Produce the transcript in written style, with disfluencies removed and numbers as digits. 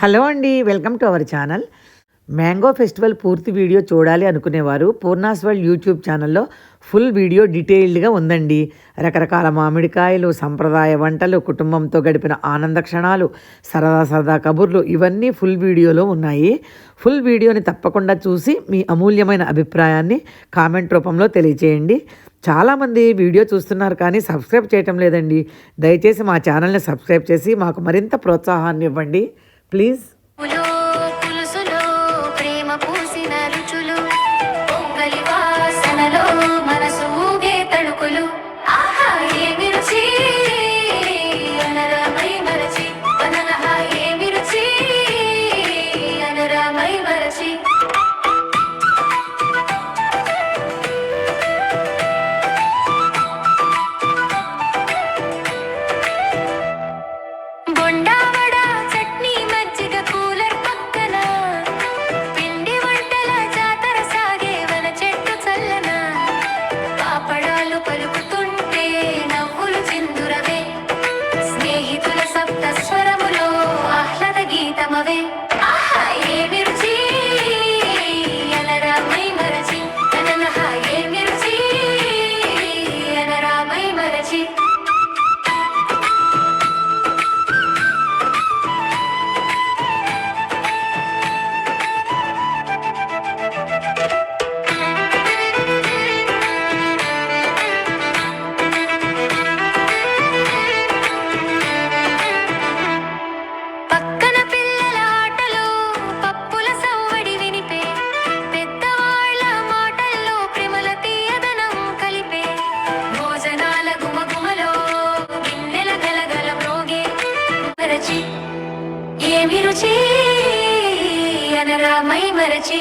Hello అండి. Welcome to our channel. Mango festival పూర్తి video చూడాలి అనుకునేవారు పూర్ణాస్ వరల్డ్ యూట్యూబ్ ఛానల్లో ఫుల్ వీడియో డీటెయిల్డ్గా ఉందండి. రకరకాల మామిడికాయలు, సంప్రదాయ వంటలు, కుటుంబంతో గడిపిన ఆనంద క్షణాలు, సరదా సరదా కబుర్లు ఇవన్నీ ఫుల్ వీడియోలో ఉన్నాయి. ఫుల్ వీడియోని తప్పకుండా చూసి మీ అమూల్యమైన అభిప్రాయాన్ని కామెంట్ రూపంలో తెలియజేయండి. చాలామంది వీడియో చూస్తున్నారు కానీ సబ్స్క్రైబ్ చేయటం లేదండి. దయచేసి మా ఛానల్ని సబ్స్క్రైబ్ చేసి మాకు మరింత ప్రోత్సాహాన్ని ఇవ్వండి ప్లీజ్. ఏమి రుచి అనరా మై మరచి